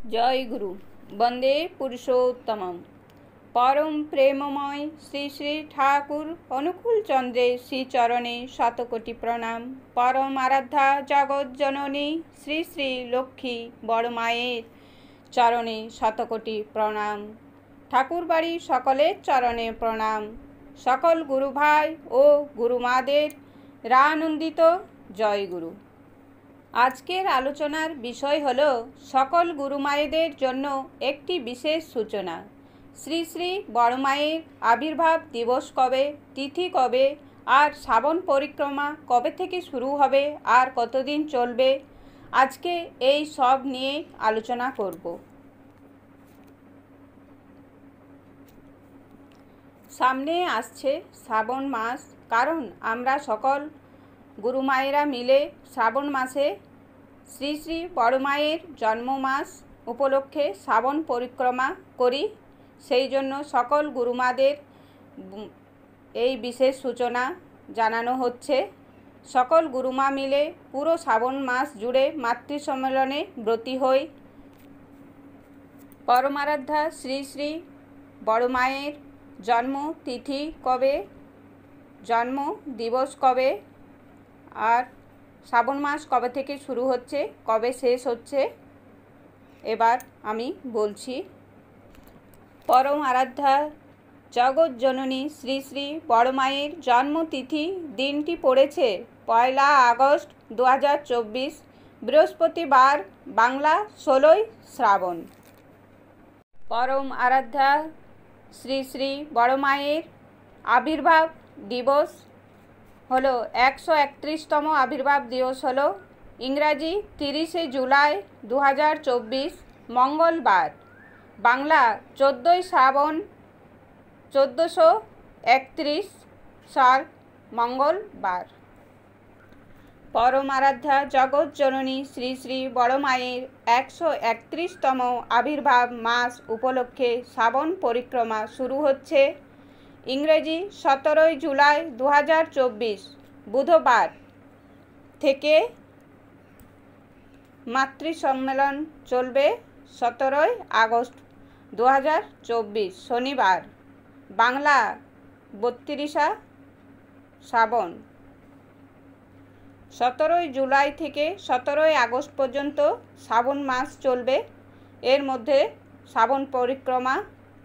जय गुरु वंदे पुरुषोत्तमम। परम प्रेममय श्री श्री ठाकुर अनुकूल चंद्रे श्री चरणे शतकोटि प्रणाम। परम आराध्या जगत जननी श्री श्री लक्ष्मी बड़ मायेर चरणे शतकोटि प्रणाम। ठाकुर बाड़ी सकलेर चरणे प्रणाम। सकल गुरु भाई ओ गुरुमादेर रानंदित जय गुरु। आजकेर आलोचनार विषय हलो सकल गुरुमायेदेर जन्य एकटी विशेष सूचना। श्री श्री बड़ मायेर आविर्भाव दिवस कबे, तिथि कबे और श्रावण परिक्रमा कबे थेके शुरू हबे और कतदिन चलबे, आजके एई सब निये आलोचना करब। सामने आसछे श्रावण मास, कारण आमरा सकल गुरुमायेरा मिले श्रावण मासे श्री श्री बड़ मायेर जन्म मास उपलक्षे श्रावण परिक्रमा करी। सेई जन्य सकल गुरुमादेर एई विशेष सूचना जानानो होच्छे। सकल गुरुमा मिले पुरो श्रावण मास जुड़े मातृ सम्मेलने ब्रती हई। परमाराध्या श्री श्री बड़ मायेर जन्म तिथि कबे, जन्म दिवस कबे और श्रावण मास कबे थेके शुरू होच्छे कबे शेष होच्छे एबार आमी बोलছি। परम आराध्या जगत जननी श्री श्री बड़ मायेर जन्म तिथि दिनटी पड़ेছে 1 আগস্ট 2024 बृहस्पतिवार, बांगला 16 श्रावण। परम आराध्या श्री श्री बड़ मायेर आविर्भाव दिवस हलो 131तम आविर्भाव दिवस हलो इंग्राजी 30 जुलाई 2024 मंगलवार, बांगला 14 श्रावण 1431 साल मंगलवार। परम आराध्या जगत जननी श्री श्री बड़ मायेर 131तम आविर्भाव मास उपलक्षे श्रावण परिक्रमा शुरू होच्छे। इंग्रेजी 17 जुलाई 2024 बुधवार थेके मातृ सम्मेलन चलबे 17 আগস্ট 2024 शनिवार, बांगला 32 श्रावण। 17 जुलाई थेके 17 আগস্ট पर्यन्त श्रावण मास चलबे। एर मध्य श्रावण परिक्रमा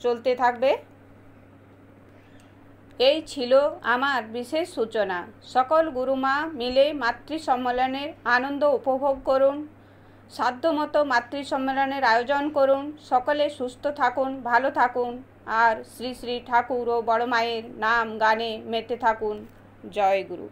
चलते थाकबे। এই ছিল আমার বিশেষ সূচনা। সকল গুরুমা মিলে মাতৃ সম্মেলনের আনন্দ উপভোগ করুন। সাধ্যমতো মাতৃ সম্মেলনের আয়োজন করুন। সকলে সুস্থ থাকুন, ভালো থাকুন আর শ্রী শ্রী ঠাকুর ও বড় মায়ের নাম গানে মেতে থাকুন। জয় গুরু।